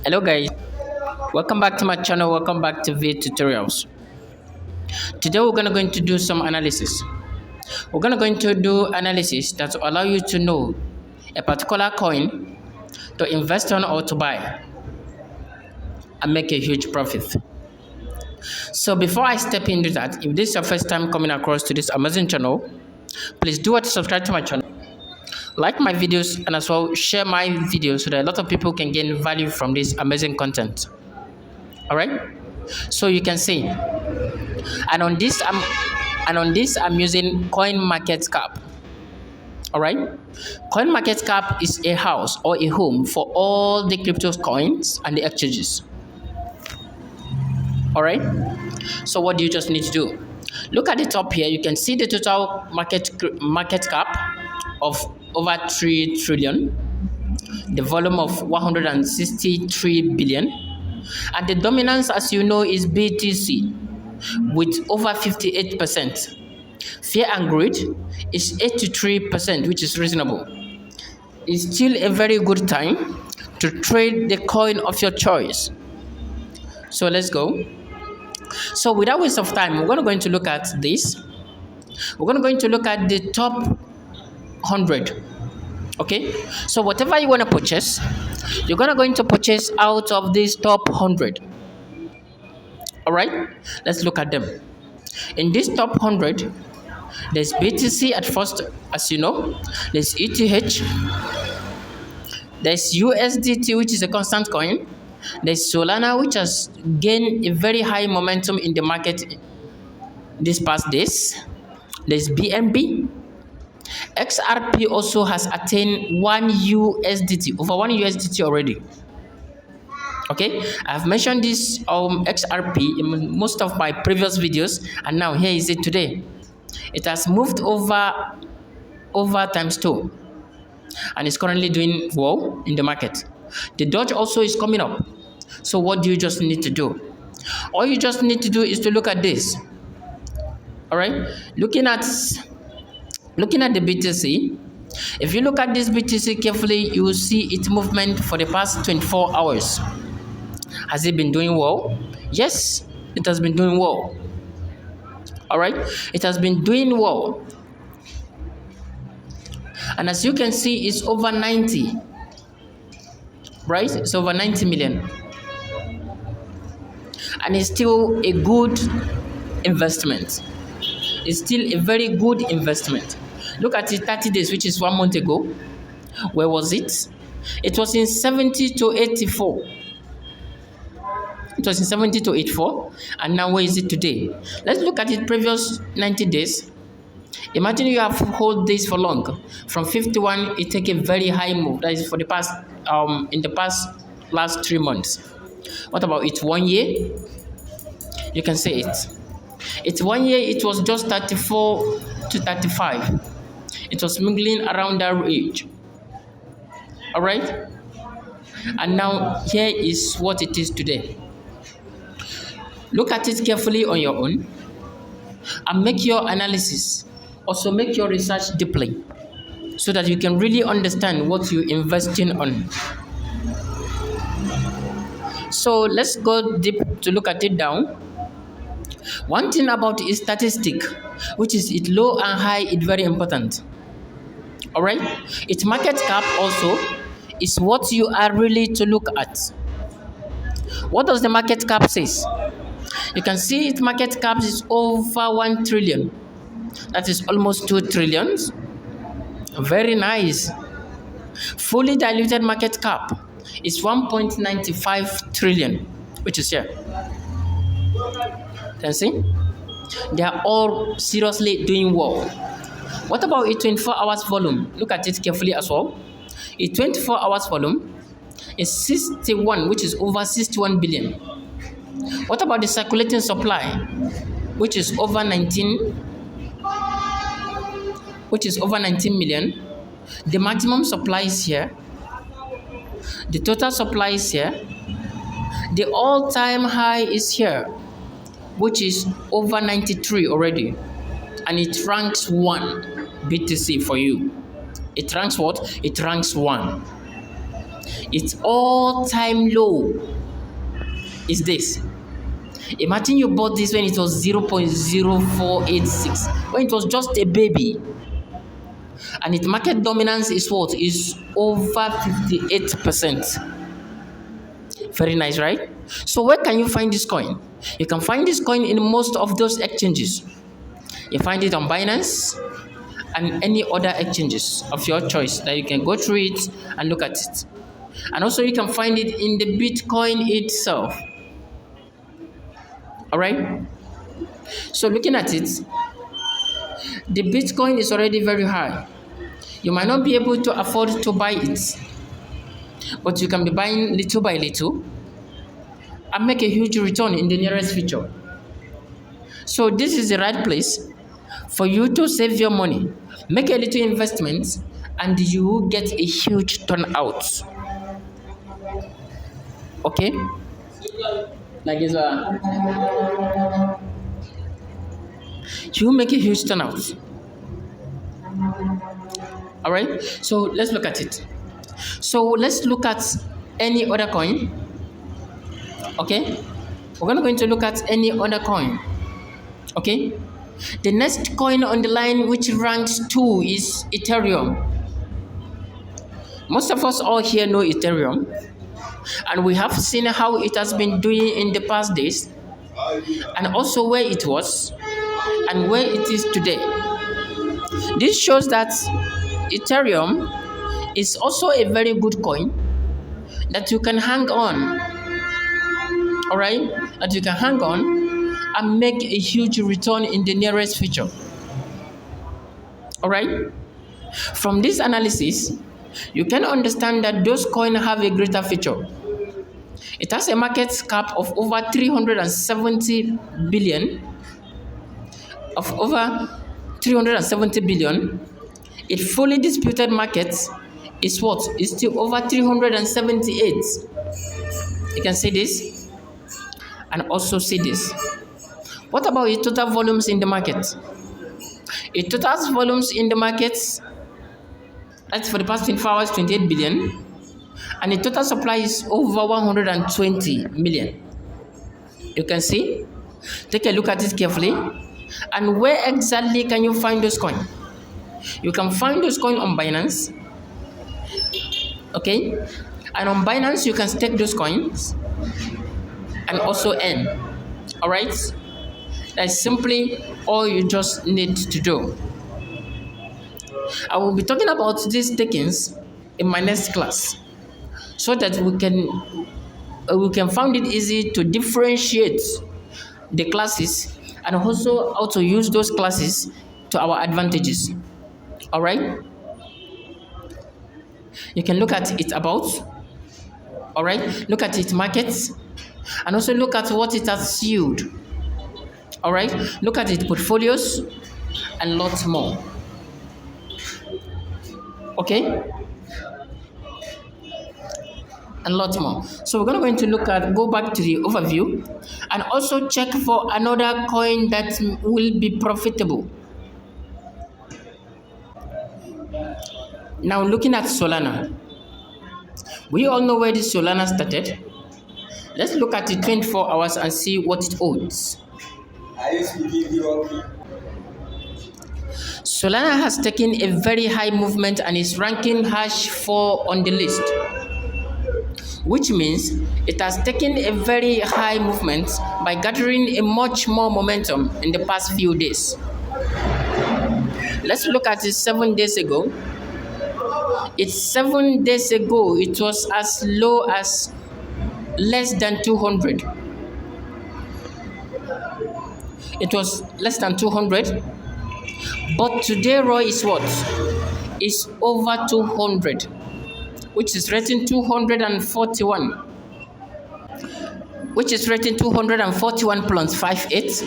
Hello guys, welcome back to my channel. Welcome back to V tutorials. Today we're going to do some analysis. We're going to do analysis that will allow you to know a particular coin to invest on or to buy and make a huge profit. So before I step into that, if this is your first time coming across to this amazing channel, please do subscribe to my channel, like my videos, and as well share my videos so that a lot of people can gain value from this amazing content. All right, so you can see, and on this I'm using coin market cap. All right, coin market cap is a house or a home for all the crypto coins and the exchanges. All right, so what do you just need to do? Look at the top here. You can see the total market cap of over 3 trillion, the volume of 163 billion, and the dominance, as you know, is BTC with over 58%. Fear and greed is 83%, which is reasonable. It's still a very good time to trade the coin of your choice. So let's go. So without waste of time, we're going to look at this. We're going to look at the top 100. Okay, so whatever you want to purchase, you're going to purchase out of this top 100. All right, let's look at them. In this top 100, there's BTC at first, as you know. There's ETH. There's USDT, which is a constant coin. There's Solana, which has gained a very high momentum in the market these past days. There's BNB. XRP also has attained 1 USDT, over 1 USDT already. Okay, I've mentioned this XRP in most of my previous videos, and now here is it today. It has moved over ×2, and it's currently doing well in the market. The Doge also is coming up. So what do you just need to do? All you just need to do is to look at this. All right, looking at the BTC. If you look at this BTC carefully, you will see its movement for the past 24 hours. Has it been doing well? Yes, it has been doing well. All right, it has been doing well. And as you can see, it's over 90. Right? It's over 90 million. And it's still a good investment. It's still a very good investment. Look at it, 30 days, which is 1 month ago. Where was it? It was in 70 to 84. It was in 70 to 84. And now where is it today? Let's look at it previous 90 days. Imagine you have hold this for long. From 51, it take a very high move. That is for the past in the last 3 months. What about it 1 year? You can say it. It's 1 year, it was just 34 to 35. It was mingling around that age. All right? And now here is what it is today. Look at it carefully on your own and make your analysis. Also make your research deeply so that you can really understand what you're investing on. So let's go deep to look at it down. One thing about its statistic, which is its low and high, is very important. All right, its market cap also is what you are really to look at. What does the market cap says? You can see its market cap is over 1 trillion. That is almost 2 trillions. Very nice. Fully diluted market cap is 1.95 trillion, which is here. Can you see? They are all seriously doing well. What about its 24 hours volume? Look at it carefully as well. Its 24 hours volume is 61, which is over 61 billion. What about the circulating supply, which is over 19 million? The maximum supply is here. The total supply is here. The all-time high is here, which is over 93 already. And it ranks 1 BTC for you. It ranks what? It ranks 1. Its all-time low is this. Imagine you bought this when it was 0.0486, when it was just a baby. And its market dominance is what? Is over 58%. Very nice, right? So where can you find this coin? You can find this coin in most of those exchanges. You find it on Binance and any other exchanges of your choice that you can go through it and look at it. And also you can find it in the Bitcoin itself. All right? So looking at it, the Bitcoin is already very high. You might not be able to afford to buy it, but you can be buying little by little and make a huge return in the nearest future. So this is the right place for you to save your money, make a little investment, and you will get a huge turnout. Okay? Like this one. You will make a huge turnout. All right? So let's look at it. So let's look at any other coin. Okay? We're going to look at any other coin. Okay? The next coin on the line which ranks 2 is Ethereum. Most of us all here know Ethereum, and we have seen how it has been doing in the past days, and also where it was and where it is today. This shows that Ethereum is also a very good coin that you can hang on. All right? That you can hang on and make a huge return in the nearest future. All right? From this analysis, you can understand that those coins have a greater feature. It has a market cap of over 370 billion. Its fully disputed market is what? Is still over 378. You can see this and also see this. What about its total volumes in the market? Its total volumes in the market, that's for the past 24 hours, 28 billion. And the total supply is over 120 million. You can see. Take a look at it carefully. And where exactly can you find those coins? You can find those coins on Binance. Okay? And on Binance, you can stake those coins and also earn. Alright? That's simply all you just need to do. I will be talking about these stakings in my next class, so that we can find it easy to differentiate the classes and also how to use those classes to our advantages. All right? You can look at it about. All right? Look at its markets and also look at what it has yield. All right? Look at its portfolios and lots more. Okay? And lots more. So we're going to go back to the overview and also check for another coin that will be profitable. Now looking at Solana. We all know where this Solana started. Let's look at it 24 hours and see what it holds. Solana has taken a very high movement and is ranking #4 on the list, which means it has taken a very high movement by gathering a much more momentum in the past few days. Let's look at it 7 days ago. It's 7 days ago, it was as low as less than 200. It was less than 200. But today, Roy is what? Is over 200, which is rating 241. Which is rating 241 plus 58.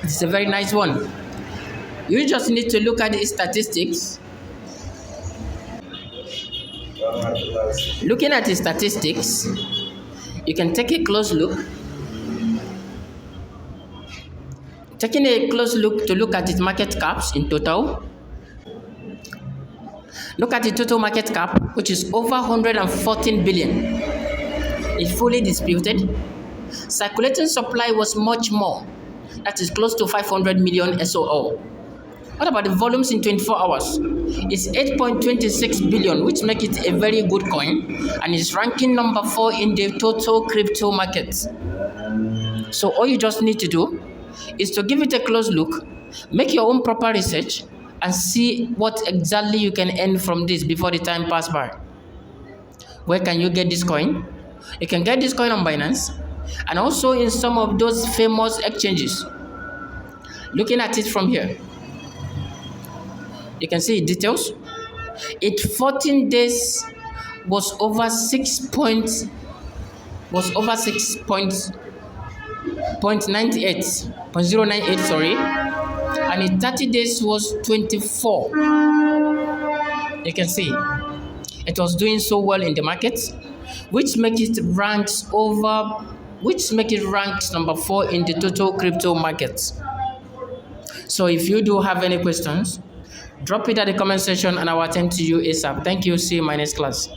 It's a very nice one. You just need to look at the statistics. Looking at the statistics, you can take a close look. Taking a close look to look at its market caps in total. Look at the total market cap, which is over 114 billion. It's fully disputed. Circulating supply was much more. That is close to 500 million SOL. What about the volumes in 24 hours? It's 8.26 billion, which makes it a very good coin, and is ranking number 4 in the total crypto market. So all you just need to do is to give it a close look, make your own proper research, and see what exactly you can earn from this before the time pass by. Where can you get this coin? You can get this coin on Binance and also in some of those famous exchanges. Looking at it from here, you can see details. It 14 days was over 6.98, sorry, and in 30 days was 24. You can see it was doing so well in the market, which make it ranked number 4 in the total crypto market. So if you do have any questions, drop it at the comment section and I will attend to you ASAP. Thank you. See you in my next class.